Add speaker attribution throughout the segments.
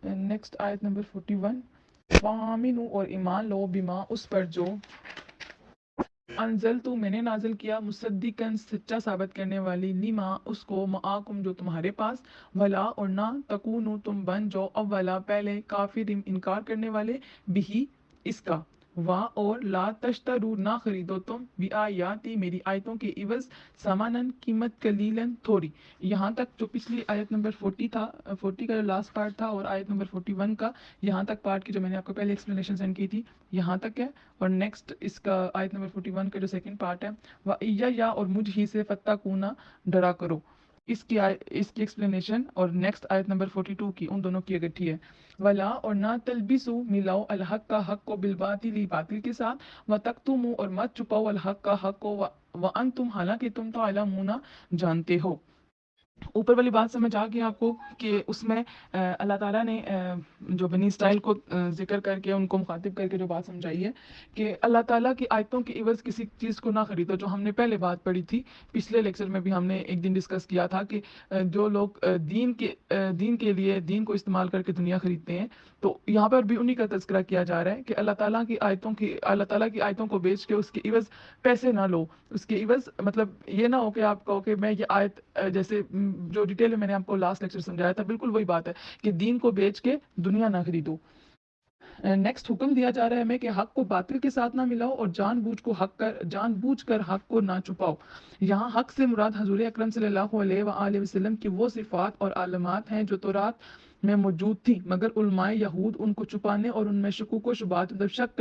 Speaker 1: Next آیت number 41، فامنو اور ایمان لو بما اس پر جو انزل تو میں نے نازل کیا مصدقن سچا ثابت کرنے والی لما اس کو معاکم جو تمہارے پاس، ولا اور نہ تکونو تم بن جو اولا پہلے کافر انکار کرنے والے بھی اس کا، وا اور لا تشترو نہ خریدو تم بھی آیاتی میری آیتوں کے عوض سمانن قیمت قلیلن تھوڑی۔ یہاں تک جو پچھلی آیت نمبر 40 تھا، 40 کا جو لاسٹ پارٹ تھا، اور آیت نمبر 41 کا یہاں تک پارٹ کی جو میں نے آپ کو پہلے ایکسپلینیشن سینڈ کی تھی یہاں تک ہے، اور نیکسٹ اس کا آیت نمبر 41 کا جو سیکنڈ پارٹ ہے، وَإِيَّ اور مجھ ہی سے فَاتَّقُونَ ڈرا کرو، اس کی ایکسپلینیشن اور نیکسٹ آیت نمبر 42 کی ان دونوں کی اکٹھی ہے۔ ولا اور نہ تلبسو ملاؤ الحق کا حق کو بالباطل باطل کے ساتھ، وتکتموا اور مت چھپاؤ الحق کا حق کو وانتم حالانکہ تم تعلمون جانتے ہو۔ اوپر والی بات سمجھ آ گئی آپ کو کہ اس میں اللہ تعالیٰ نے جو بنی اسرائیل کو ذکر کر کے ان کو مخاطب کر کے جو بات سمجھائی ہے کہ اللہ تعالیٰ کی آیتوں کے عوض کسی چیز کو نہ خریدو، جو ہم نے پہلے بات پڑھی تھی پچھلے لیکچر میں بھی ہم نے ایک دن ڈسکس کیا تھا کہ جو لوگ دین کے لیے دین کو استعمال کر کے دنیا خریدتے ہیں، تو یہاں پر بھی انہی کا تذکرہ کیا جا رہا ہے کہ اللہ تعالیٰ کی آیتوں کو بیچ کے اس کے عوض پیسے نہ لو، اس کے عوض مطلب یہ نہ ہو کہ آپ کہو کہ میں یہ آیت جیسے جو ڈیٹیل میں نے آپ کو لاسٹ لیکچر سمجھایا تھا، بالکل وہی بات ہے کہ دین کو بیچ کے دنیا نہ خریدو۔ نیکسٹ حکم دیا جا رہا ہے ہمیں کہ حق کو باطل کے ساتھ نہ ملاؤ اور جان بوجھ کر حق کو نہ چھپاؤ۔ یہاں حق سے مراد حضور اکرم صلی اللہ علیہ وآلہ وسلم کی وہ صفات اور علامات ہیں جو تورات میں موجود تھی، مگر علماء یہود ان کو چھپانے اور ان میں شکوک و شبہات مطلب شک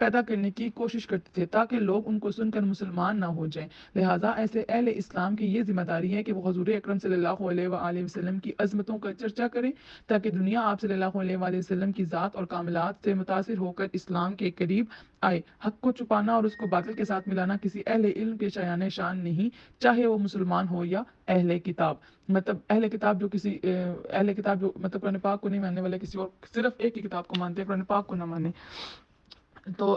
Speaker 1: پیدا کرنے کی کوشش کرتے تھے تاکہ لوگ ان کو سن کر مسلمان نہ ہو جائیں۔ لہٰذا ایسے اہل اسلام کی یہ ذمہ داری ہے کہ وہ حضور اکرم صلی اللہ علیہ وآلہ وسلم کی عظمتوں کا چرچا کریں تاکہ دنیا آپ صلی اللہ علیہ وآلہ وسلم کی ذات اور کاملات سے متاثر ہو کر اسلام کے قریب آئے۔ حق کو چھپانا اور اس کو باطل کے ساتھ ملانا کسی اہل علم کے شان نہیں، چاہے وہ مسلمان ہو یا اہل کتاب۔ مطلب اہل کتاب جو مطلب قرآن پاک کو نہیں ماننے والے، کسی اور صرف ایک ہی کتاب کو مانتے ہیں، قرآن پاک کو نہ مانے۔ تو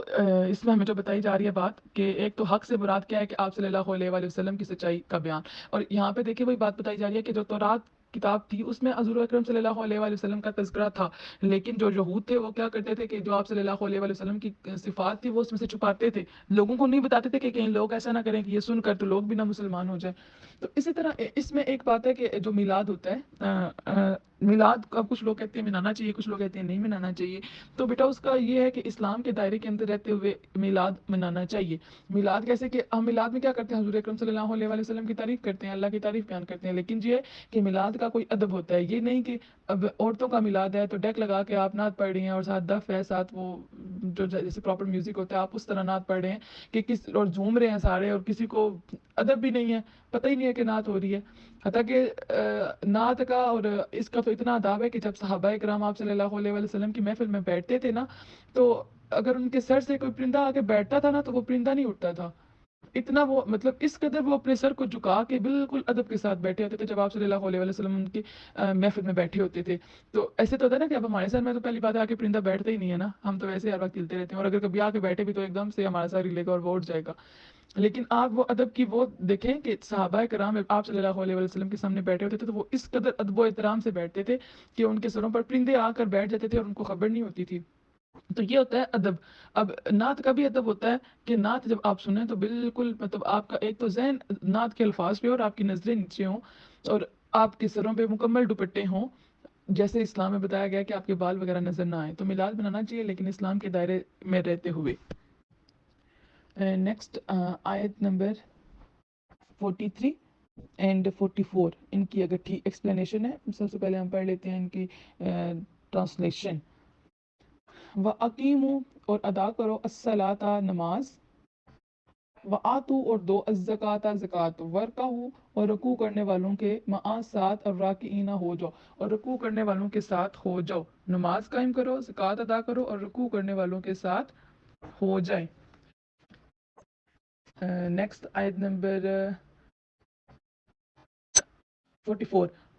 Speaker 1: اس میں ہمیں جو بتائی جا رہی ہے بات کہ ایک تو حق سے مراد کیا ہے کہ آپ صلی اللہ علیہ وآلہ وسلم کی سچائی کا بیان، اور یہاں پہ دیکھیے وہی بات بتائی جا رہی ہے کہ جو تورات کتاب تھی اس میں حضور اکرم صلی اللہ علیہ وآلہ وسلم کا تذکرہ تھا، لیکن جو یہود تھے وہ کیا کرتے تھے کہ جو آپ صلی اللہ علیہ وآلہ وسلم کی صفات تھی وہ اس میں سے چھپاتے تھے، لوگوں کو نہیں بتاتے تھے کہ کہیں لوگ ایسا نہ کریں کہ یہ سن کر تو لوگ بھی نہ مسلمان ہو جائیں۔ تو اسی طرح اس میں ایک بات ہے کہ جو میلاد ہوتا ہے، میلاد کا کچھ لوگ کہتے ہیں منانا چاہیے، کچھ لوگ کہتے ہیں نہیں منانا چاہیے۔ تو بیٹا اس کا یہ ہے کہ اسلام کے دائرے کے اندر رہتے ہوئے میلاد منانا چاہیے۔ میلاد کیسے کہ ہم میلاد میں کیا کرتے ہیں، حضور اکرم صلی اللہ علیہ وآلہ وسلم کی تعریف کرتے ہیں، اللہ کی تعریف بیان کرتے ہیں، لیکن یہ کہ میلاد کا کوئی ادب ہوتا ہے، یہ نہیں کہ اب عورتوں کا میلاد ہے تو ڈیک لگا کے آپ نعت پڑھ رہی ہیں اور ساتھ دف ہے، ساتھ وہ جو جیسے پراپر میوزک ہوتا ہے آپ اس طرح نعت پڑھ رہے ہیں کہ اور جھوم رہے ہیں سارے، اور کسی کو ادب بھی نہیں ہے، پتہ ہی نہیں ہے کہ نعت ہو رہی ہے۔ حتیٰ کہ نعت کا اور اس کا تو اتنا اداب ہے کہ جب صحابہ کرام آپ صلی اللہ علیہ وآلہ وسلم کی محفل میں بیٹھتے تھے نا، تو اگر ان کے سر سے کوئی پرندہ آ کے بیٹھتا تھا نا تو وہ پرندہ نہیں اٹھتا تھا، اتنا وہ مطلب اس قدر وہ اپنے سر کو جھکا کے بالکل ادب کے ساتھ بیٹھے ہوتے تھے جب آپ صلی اللہ علیہ وسلم ان کی محفل میں بیٹھے ہوتے تھے۔ تو ایسے تو ہوتا ہے نا کہ اب ہمارے سر میں تو پہلی بات ہے آ کے پرندہ بیٹھتا ہی نہیں ہے نا، ہم تو ویسے ہر وقت ہلتے رہتے ہیں، اور اگر کبھی آ کے بیٹھے بھی تو ایک دم سے ہمارا سر ہلے گا اور وہ اٹھ جائے گا۔ لیکن آپ وہ ادب کی وہ دیکھیں کہ صحابہ کرام آپ صلی اللہ علیہ وسلم کے سامنے بیٹھے ہوتے تھے تو وہ اس قدر ادب و احترام سے بیٹھتے تھے کہ ان کے سروں پر پرندے آ کر بیٹھ جاتے تھے اور ان کو خبر نہیں ہوتی تھی۔ تو یہ ہوتا ہے ادب۔ اب نعت کا بھی ادب ہوتا ہے کہ نعت جب آپ سنیں تو بالکل مطلب آپ کا ایک تو ذہن نعت کے الفاظ پہ اور آپ کی نظریں نیچے ہوں اور آپ کے سروں پہ مکمل دوپٹے ہوں، جیسے اسلام میں بتایا گیا کہ آپ کے بال وغیرہ نظر نہ آئے۔ تو میلاد بنانا چاہیے لیکن اسلام کے دائرے میں رہتے ہوئے۔ نیکسٹ آیت نمبر 43 اینڈ 44 ان کی اگر ایکسپلینیشن ہے، سب سے پہلے ہم پڑھ لیتے ہیں ان کی ٹرانسلیشن۔ وَأَقِیمُوا اور ادا کرو الصَّلَاةَ نماز، وَآتُوا اور دو الزکوٰۃ زکوٰۃ، وَارْکَعُوا اور رکوع کرنے والوں کے مع ساتھ الراکعین ہو جاؤ، اور رکوع کرنے والوں کے ساتھ ہو جاؤ، نماز قائم کرو، زکوٰۃ ادا کرو اور رکوع کرنے والوں کے ساتھ ہو جائے۔ نیکسٹ آیت نمبر 44،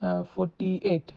Speaker 1: 48,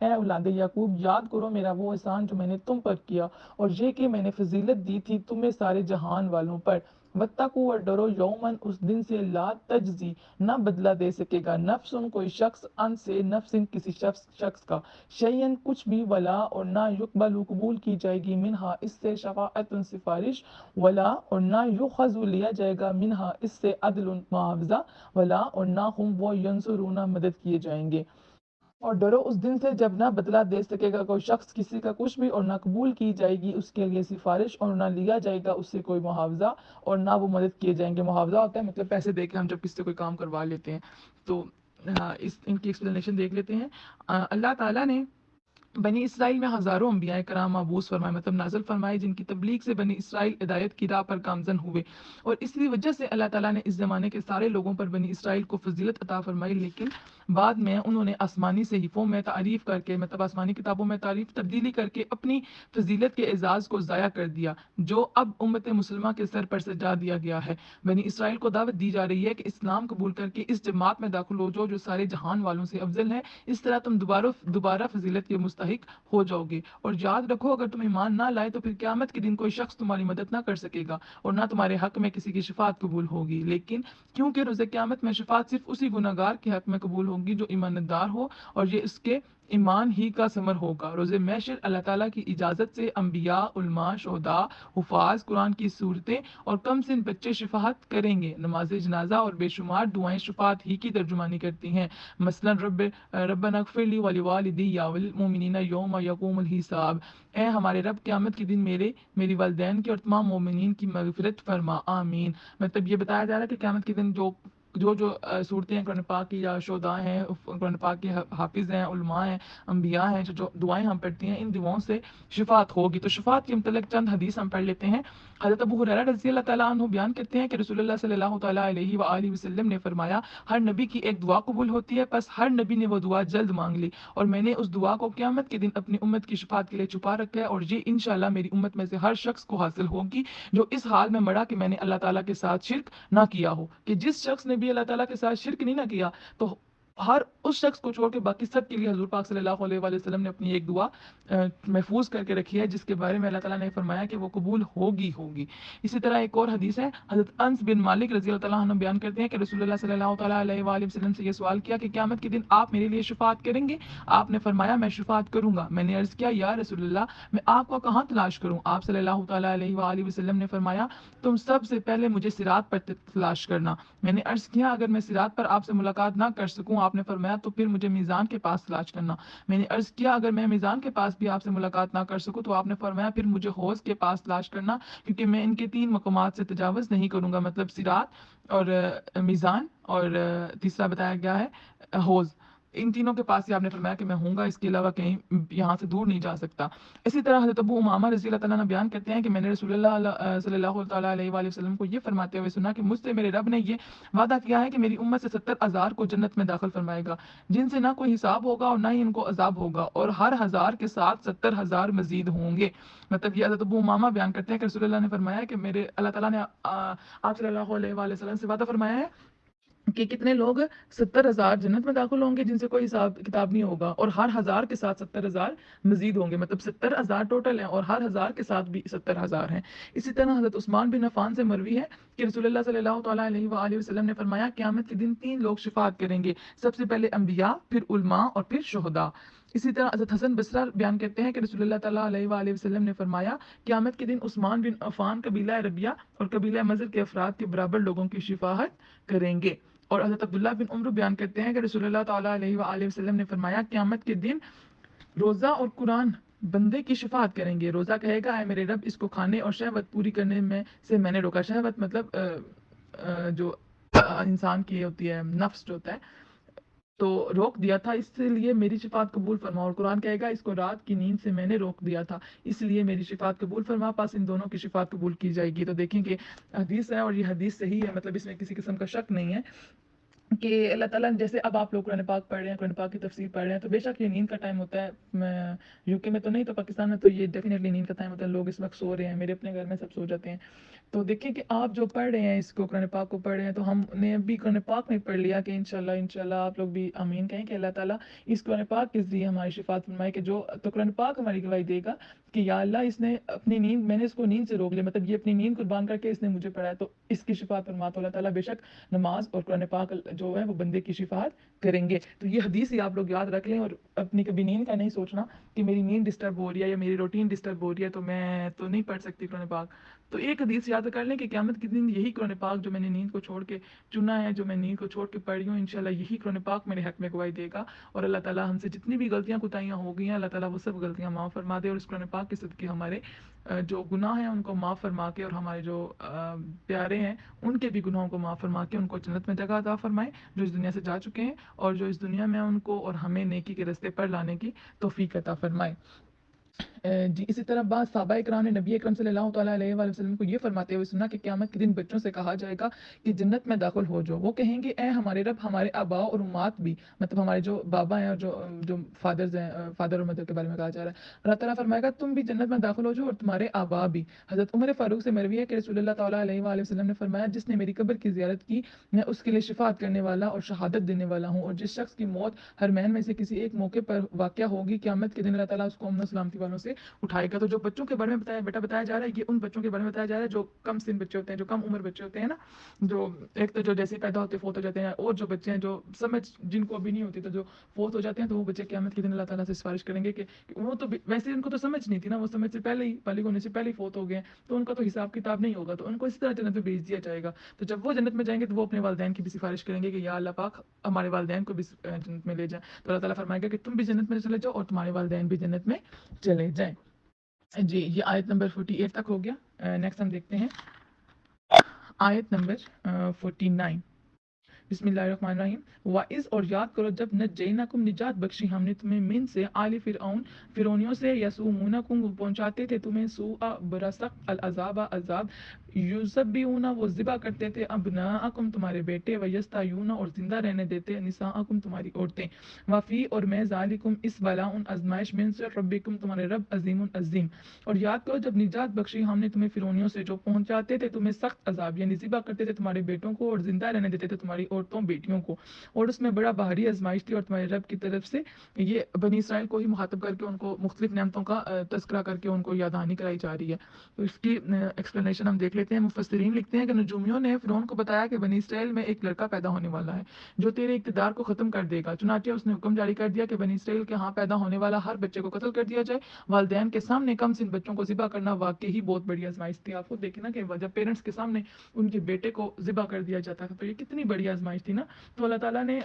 Speaker 1: اے اولاد یعقوب یاد کرو میرا وہ احسان جو میں نے تم پر کیا اور یہ کہ میں نے فضیلت دی تھی تمہیں سارے جہان والوں پر واتقوا اور ڈرو یومن اس دن سے لا تجزی نہ بدلہ دے سکے گا نفس کوئی شخص ان سے نفس کسی شخص کا شیئن کچھ بھی ولا اور نہ یقبل قبول کی جائے گی منہا اس سے شفاعت سفارش ولا اور نہ یؤخذ لیا جائے گا منہا اس سے عدل معاوضہ ولا اور نہ ہم وہ ینصرون مدد کیے جائیں گے اور ڈرو اس دن سے جب نہ بدلہ دے سکے گا کوئی شخص کسی کا کچھ بھی اور نہ قبول کی جائے گی اس کے لیے سفارش اور نہ لیا جائے گا اس سے کوئی معاوضہ اور نہ وہ مدد کیے جائیں گے معاوضہ ہوتا ہے مطلب پیسے دے کے ہم جب کسی سے کوئی کام کروا لیتے ہیں تو ان کی ایکسپلینیشن دیکھ لیتے ہیں اللہ تعالیٰ نے بنی اسرائیل میں ہزاروں انبیاء کرام مبعوث فرمائے مطلب نازل فرمائے جن کی تبلیغ سے بنی اسرائیل ہدایت کی راہ پر گامزن ہوئے اور اسی وجہ سے اللہ تعالیٰ نے اس زمانے کے سارے لوگوں پر بنی اسرائیل کو فضیلت عطا فرمائی لیکن بعد میں انہوں نے آسمانی صحیفوں میں تعریف کر کے مطلب آسمانی کتابوں میں تبدیلی کر کے اپنی فضیلت کے اعزاز کو ضائع کر دیا جو اب امت مسلمہ کے سر پر سجا دیا گیا ہے بنی اسرائیل کو دعوت دی جا رہی ہے کہ اسلام قبول کر کے اس جماعت میں داخل ہو جو سارے جہان والوں سے افضل ہے اس طرح تم دوبارہ فضیلت کے مستحق ہو جاؤ گے اور یاد رکھو اگر تم ایمان نہ لائے تو پھر قیامت کے دن کوئی شخص تمہاری مدد نہ کر سکے گا اور نہ تمہارے حق میں کسی کی شفاعت قبول ہوگی لیکن کیونکہ روز قیامت میں شفاعت صرف اسی گناہگار کے حق میں قبول ہوگی جو ایماندار ہو اور یہ اس کے ایمان ہی کا ثمر ہوگا روز محشر اللہ تعالیٰ کی اجازت سے انبیاء علماء شہداء حفاظ قرآن کی صورتیں اور کم سن بچے شفاعت کریں گے نماز جنازہ اور بے شمار دعائیں شفاعت ہی کی ترجمانی کرتی ہیں مثلا ربنا اغفر لی ولوالدی وللمؤمنین یوم یقوم الحساب اے ہمارے رب قیامت کے دن میری والدین کی اور تمام مومنین کی مغفرت فرما آمین مطلب یہ بتایا جا رہا ہے کہ قیامت کے دن جو صورتیں ہیں قرآن پاک کی یا شہداء ہیں قرآن پاک کے حافظ ہیں علماء ہیں انبیاء ہیں جو دعائیں ہم پڑھتی ہیں ان دعاؤں سے شفاعت ہوگی تو شفاعت کے متعلق چند حدیث ہم پڑھ لیتے ہیں حضرت ابو ہریرہ رضی اللہ تعالیٰ عنہ بیان کرتے ہیں کہ رسول اللہ صلی اللہ تعالیٰ علیہ وآلہ وسلم نے فرمایا ہر نبی کی ایک دعا قبول ہوتی ہے بس ہر نبی نے وہ دعا جلد مانگ لی اور میں نے اس دعا کو قیامت کے دن اپنی امت کی شفاعت کے لیے چھپا رکھا ہے اور یہ انشاءاللہ میری امت میں سے ہر شخص کو حاصل ہوگی جو اس حال میں مرا کہ میں نے اللہ تعالیٰ کے ساتھ شرک نہ کیا ہو کہ جس شخص نے بھی اللہ تعالیٰ کے ساتھ شرک نہیں نہ کیا تو ہر اس شخص کو چھوڑ کے باقی سب کے لیے حضور پاک صلی اللہ علیہ وآلہ وسلم نے اپنی ایک دعا محفوظ کر کے رکھی ہے جس کے بارے میں اللہ تعالیٰ نے فرمایا کہ وہ قبول ہوگی اسی طرح ایک اور حدیث ہے حضرت انس بن مالک رضی اللہ تعالیٰ عنہ بیان کرتے ہیں کہ رسول اللہ صلی اللہ تعالیٰ علیہ وآلہ وسلم سے یہ سوال کیا کہ قیامت کے دن آپ میرے لیے شفاعت کریں گے آپ نے فرمایا میں شفاعت کروں گا میں نے عرض کیا یا رسول اللہ میں آپ کو کہاں تلاش کروں آپ صلی اللہ تعالیٰ علیہ وآلہ وسلم نے فرمایا تم سب سے پہلے مجھے صراط پر تلاش کرنا میں نے عرض کیا اگر میں صراط پر آپ سے ملاقات نہ کر سکوں آپ نے فرمایا تو پھر مجھے میزان کے پاس تلاش کرنا میں نے عرض کیا اگر میں میزان کے پاس بھی آپ سے ملاقات نہ کر سکوں تو آپ نے فرمایا پھر مجھے حوض کے پاس تلاش کرنا کیونکہ میں ان کے 3 مقامات سے تجاوز نہیں کروں گا مطلب صراط اور میزان اور تیسرا بتایا گیا ہے حوض ان تینوں کے پاس ہی آپ نے فرمایا کہ میں ہوں گا اس کے علاوہ کہیں یہاں سے دور نہیں جا سکتا اسی طرح حضرت ابو امامہ رضی اللہ تعالیٰ عنہ بیان کرتے ہیں کہ میں نے رسول اللہ صلی اللہ تعالیٰ علیہ وآلہ وسلم کو یہ فرماتے ہوئے سنا کہ مجھ سے میرے رب نے یہ وعدہ کیا ہے کہ میری امت سے 70,000 کو جنت میں داخل فرمائے گا جن سے نہ کوئی حساب ہوگا اور نہ ہی ان کو عذاب ہوگا اور ہر 1000 کے ساتھ 70,000 مزید ہوں گے مطلب یہ حضرت ابو امامہ بیان کرتے ہیں کہ رسول اللہ نے فرمایا کہ میرے اللہ تعالیٰ نے آپ صلی اللہ علیہ وآلہ وسلم سے وعدہ فرمایا ہے کہ کتنے لوگ 70,000 جنت میں داخل ہوں گے جن سے کوئی حساب کتاب نہیں ہوگا اور ہر 1000 کے ساتھ 70,000 مزید ہوں گے مطلب 70,000 ٹوٹل ہیں اور ہر 1000 کے ساتھ بھی 70,000 ہیں اسی طرح حضرت عثمان بن عفان سے مروی ہے کہ رسول اللہ صلی اللہ تعالیٰ علیہ وآلہ وسلم نے فرمایا قیامت کے دن 3 لوگ شفاعت کریں گے سب سے پہلے انبیاء پھر علماء اور پھر شہداء اسی طرح حضرت حسن بصرہ بیان کرتے ہیں کہ رسول اللہ تعالیٰ علیہ وآلہ وسلم نے فرمایا قیامت کے دن عثمان بن عفان قبیلہ ربیہ اور قبیلہ مضر کے افراد کے برابر لوگوں کی شفاعت کریں گے اور حضرت عبداللہ بن عمر بیان کرتے ہیں کہ رسول اللہ تعالیٰ علیہ وآلہ وسلم نے فرمایا قیامت کے دن روزہ اور قرآن بندے کی شفاعت کریں گے روزہ کہے گا اے میرے رب اس کو کھانے اور شہوت پوری کرنے میں نے روکا شہوت مطلب جو انسان کی ہوتی ہے نفس جو ہوتا ہے تو روک دیا تھا اس لیے میری شفاعت قبول فرما اور قرآن کہے گا اس کو رات کی نیند سے میں نے روک دیا تھا اس لیے میری شفاعت قبول فرما پاس ان دونوں کی شفاعت قبول کی جائے گی تو دیکھیں کہ حدیث ہے اور یہ حدیث صحیح ہے مطلب اس میں کسی قسم کا شک نہیں ہے کہ اللہ تعالیٰ جیسے اب آپ لوگ قرآن پاک پڑھ رہے ہیں، قرآن پاک کی تفسیر پڑھ رہے ہیں، تو بے شک یہ نیند کا ٹائم ہوتا ہے. میں یو کے میں تو نہیں، تو پاکستان میں تو یہ ڈیفینیٹلی نیند کا ٹائم ہوتا ہے. لوگ اس وقت سو رہے ہیں، میرے اپنے گھر میں سب سو جاتے ہیں. تو دیکھیں کہ آپ جو پڑھ رہے ہیں اس کو، قرآن پاک کو پڑھ رہے ہیں، تو ہم نے بھی قرآن پاک میں پڑھ لیا کہ انشاءاللہ آپ لوگ بھی آمین کہیں کہ اللہ تعالیٰ اس قرآن پاک کے ذریعے ہماری شفاعت فرمائے. کہ جو تو قرآن پاک ہماری گواہی دے گا کہ یا اللہ اس نے اپنی نیند، میں نے اس کو نیند سے روک لیا، مطلب یہ اپنی نیند قربان کر کے اس نے مجھے پڑھایا، تو اس کی شفاعت فرما. تو اللہ تعالیٰ بے شک نماز اور قرآن پاک جو ہے وہ بندے کی شفاعت کریں گے. تو یہ حدیث ہی آپ لوگ یاد رکھ لیں، اور اپنی کبھی نیند کا نہیں سوچنا کہ میری نیند ڈسٹرب ہو رہی ہے یا میری روٹین ڈسٹرب ہو رہی ہے تو میں تو نہیں پڑھ سکتی قرآن پاک. تو ایک حدیث یاد کر لیں کہ قیامت کے دن یہی قرآن پاک جو میں نے نیند کو چھوڑ کے چنا ہے، جو میں نیند کو چھوڑ کے پڑھی ہوں، انشاءاللہ یہی قرآن پاک میرے حق میں گواہی دے گا. اور اللہ تعالیٰ ہم سے جتنی بھی غلطیاں کوتاہیاں ہو گئی ہیں، اللہ تعالیٰ وہ سب غلطیاں معاف فرما دے، اور اس قرآن پاک کے صدقے ہمارے جو گناہ ہیں ان کو معاف فرما کے، اور ہمارے جو پیارے ہیں ان کے بھی گناہوں کو معاف فرما کے ان کو جنت میں جگہ عطا فرمائے جو اس دنیا سے جا چکے ہیں، اور جو اس دنیا میں ان کو اور ہمیں نیکی کے راستے پر لانے کی توفیق عطا فرمائے. جی اسی طرح بعض صحابہ کرام نے نبی اکرم صلی اللہ تعالیٰ علیہ وآلہ وسلم کو یہ فرماتے ہوئے سنا کہ قیامت کے دن بچوں سے کہا جائے گا کہ جنت میں داخل ہو جاؤ. وہ کہیں گے اے ہمارے رب، ہمارے آباء اور امات بھی، مطلب ہمارے جو بابا ہیں اور جو فادرز ہیں، فادر اور مدر کے بارے میں کہا جا رہا ہے. اللہ تعالیٰ فرمائے گا تم بھی جنت میں داخل ہو جاؤ اور تمہارے آباء بھی. حضرت عمر فاروق سے مروی ہے کہ رسول اللہ تعالیٰ علیہ وآلہ وسلم نے فرمایا جس نے میری قبر کی زیارت کی میں اس کے لیے شفاعت کرنے والا اور شہادت دینے والا ہوں، اور جس شخص کی موت حرمین میں سے کسی ایک موقع پر واقع ہوگی قیامت کے دن اللہ تعالیٰ اس کو امن و سلامتی والوں سے اٹھائے گا. تو جو بچوں کے بارے میں بتایا جا رہا ہے، یہ ان بچوں کے بارے میں بتایا جا رہا ہے جو کم سن بچے ہوتے ہیں، جو کم عمر بچے ہوتے ہیں نا، جو ایک تو جو جیسے پیدا ہوتے فوت ہو جاتے ہیں، اور جو بچے ہیں جو سمجھ جن کو ابھی نہیں ہوتی، تو جو فوت ہو جاتے ہیں، تو وہ بچے قیامت کے دن اللہ تعالیٰ سے سفارش کریں گے کہ وہ تو ویسے ان کو تو سمجھ نہیں تھی نا، وہ سمجھ سے پہلے ہی بالغ ہونے سے پہلے ہی فوت ہو گئے ہیں، تو ان کا تو حساب کتاب نہیں ہوگا، تو ان کو اسی طرح جنت میں بھیج دیا جائے گا. تو جب وہ جنت میں جائیں گے تو وہ اپنے والدین کی بھی سفارش کریں گے کہ یا اللہ پاک ہمارے والدین کو بھی جنت میں لے جائیں. تو اللہ تعالیٰ فرمائے گا کہ تم بھی جنت میں چلے جاؤ اور تمہارے والدین بھی جنت میں چلے جائیں. جی یہ آیت نمبر 48 تک ہو گیا. نیکسٹ ہم دیکھتے ہیں آیت نمبر 49. بسم اللہ الرحمن الرحیم. وَإِذْ اور یاد کرو جب نجیناکم نجات بخشی ہم نے تمہیں من سے آل فرعون فرعونیوں سے، یسومونکم وہ پہنچاتے تھے تمہیں سوء برا سخت العذاب عذاب، یذبحون وہ ذبح کرتے تھے ابناءکم تمہارے بیٹے، ویستحیون اور زندہ رہنے دیتے نساءکم تمہاری عورتیں، وفی اور میں ذالکم اس بلاء آزمائش من سے ربکم تمہارے رب عظیم عظیم. اور یاد کرو جب نجات بخشی ہم نے تمہیں فرعونیوں سے جو پہنچاتے تھے تمہیں سخت عذاب، یعنی ذبح کرتے تھے تمہارے بیٹوں کو اور زندہ رہنے دیتے تھے تمہاری عورتوں بیٹیوں کو، اور اس میں بڑا بھاری آزمائش تھی، اور تمہارے رب کی طرف سے یہ بنی اسرائیل کو ہی مخاطب کر کے ان کو مختلف نعمتوں کا تذکرہ کر کے ان کو یاد دہانی کرائی جا رہی ہے. تو اس کی ایکسپلینیشن ہم دیکھ لیتے ہیں. مفسرین لکھتے ہیں کہ نجومیوں نے فرعون کو بتایا کہ بنی اسرائیل میں ایک لڑکا پیدا ہونے والا ہے جو تیرے اقتدار کو ختم کر دے گا، چنانچہ اس نے حکم جاری کر دیا کہ بنی اسرائیل کے ہاں پیدا ہونے والا ہر بچے کو قتل کر دیا جائے. والدین کے سامنے کم سن بچوں کو ذبح کرنا واقعی ہی بہت بڑی آزمائش تھی. آپ کو دیکھیں نا کہ جب پیرنٹس کے سامنے ان کے بیٹے کو ذبح کر دیا جاتا تھا تو یہ کتنی بڑی آزمائش تھی نا. تو اللہ تعالیٰ نے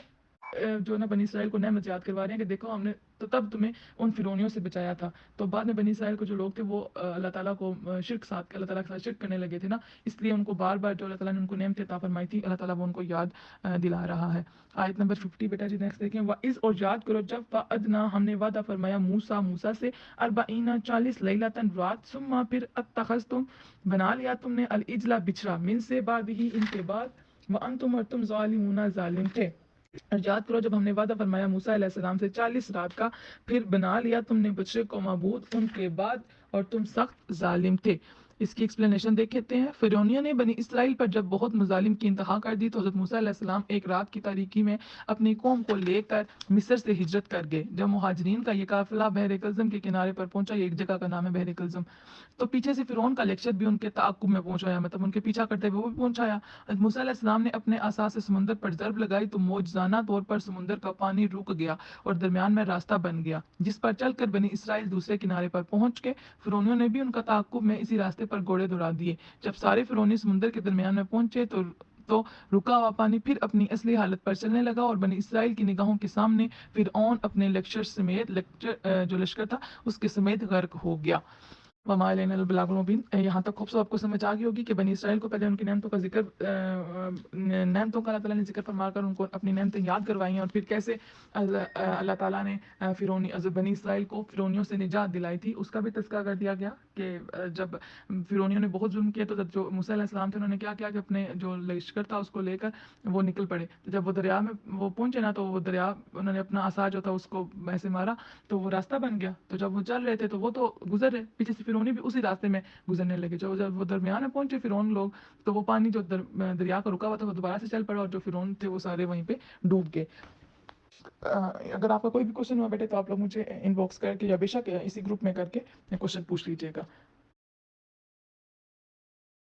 Speaker 1: جو نا بنی اسرائیل کو نعمت یاد کروا رہے ہیں کہ دیکھو ہم نے تو تب تمہیں ان فرعونیوں سے بچایا تھا. تو بعد میں بنی اسرائیل کو جو لوگ تھے وہ اللہ تعالیٰ کو اللہ تعالیٰ کے ساتھ شرک کرنے لگے تھے نا، اس لیے ان کو بار بار جو اللہ تعالیٰ نے ان کو نعمت عطا فرمائی تھی اللہ تعالیٰ وہ ان کو یاد دلا رہا ہے. آیت نمبر 50 بیٹا جی نیکسٹ دیکھیں. وَإِذْ اور یاد کرو جب وعدنا ہم نے وعدہ فرمایا موسیٰ سے 40 لیلۃ رات، ثم پھر اتخذتم بنا لیا تم نے العجل بچھڑا من سے بعد ہی ان کے بعد، وانتم اور تم ظالمون ظالم تھے. اور یاد کرو جب ہم نے وعدہ فرمایا موسیٰ علیہ السلام سے 40 رات کا، پھر بنا لیا تم نے بچڑے کو معبود ان کے بعد اور تم سخت ظالم تھے. اس کی ایکسپلینیشن دیکھتے ہیں. فرعونیوں نے بنی اسرائیل پر جب بہت مظالم کی انتہا کر دی تو حضرت موسیٰ علیہ السلام ایک رات کی تاریکی میں اپنی قوم کو لے کر مصر سے ہجرت کر گئے. جب مہاجرین کا یہ قافلہ بحر کلزم کے کنارے پر پہنچا، یہ ایک جگہ کا نام ہے بحر کلزم، تو پیچھے سے فرعون کا لیکچر بھی ان کے تعاقب میں پہنچایا، مطلب ان کے پیچھا کرتے ہوئے وہ بھی پہنچایا. حضرت موسیٰ علیہ السلام نے اپنے عصا سے سمندر پر ضرب لگائی تو معجزانہ طور پر سمندر کا پانی رک گیا اور درمیان میں راستہ بن گیا جس پر چل کر بنی اسرائیل دوسرے کنارے پر پہنچ کے فرعونیوں نے بھی ان کا تعاقب میں اسی راستے پر گھوڑے دوڑا دیے. جب سارے فرعونی سمندر کے درمیان میں پہنچے تو رکا ہوا پانی پھر اپنی اصلی حالت پر چلنے لگا اور بنی اسرائیل کی نگاہوں کے سامنے فرعون اپنے لشکر جو لشکر تھا اس کے سمیت غرق ہو گیا. وما علینا البلاغ المبین۔ یہاں تک خوب آپ کو سمجھ آ گئی ہوگی کہ بنی اسرائیل کو پہلے ان کی نعمتوں کا ذکر نعمتوں کا اللہ تعالیٰ نے ذکر فرما کر ان کو اپنی نعمتیں یاد کروائی ہیں، اور پھر کیسے اللہ تعالیٰ نے بنی اسرائیل کو فرعونیوں سے نجات دلائی تھی اس کا بھی تذکرہ کر دیا گیا کہ جب فرعونیوں نے بہت ظلم کیا تو جو موسیٰ علیہ السلام تھے انہوں نے کیا کیا کہ اپنے جو لشکر تھا اس کو لے کر وہ نکل پڑے، تو جب وہ دریا میں وہ پہنچے نا تو وہ دریا انہوں نے اپنا عصا جو تھا اس کو ایسے مارا تو وہ راستہ بن گیا، تو جب وہ چل رہے تھے تو وہ تو گزر رہے، پیچھے سے فرعونی بھی اسی راستے میں گزرنے لگے، جب وہ درمیان میں پہنچے فرعون لوگ تو وہ پانی جو دریا کا رکا ہوا تھا وہ دوبارہ سے چل پڑا اور جو فرعون تھے وہ سارے وہیں پہ ڈوب گئے۔ اگر آپ کا کوئی بھی کوشچن ہوا بیٹے تو آپ لوگ مجھے ان باکس کر کے یا بے شک اسی گروپ میں کر کے کوشچن پوچھ لیجیے گا۔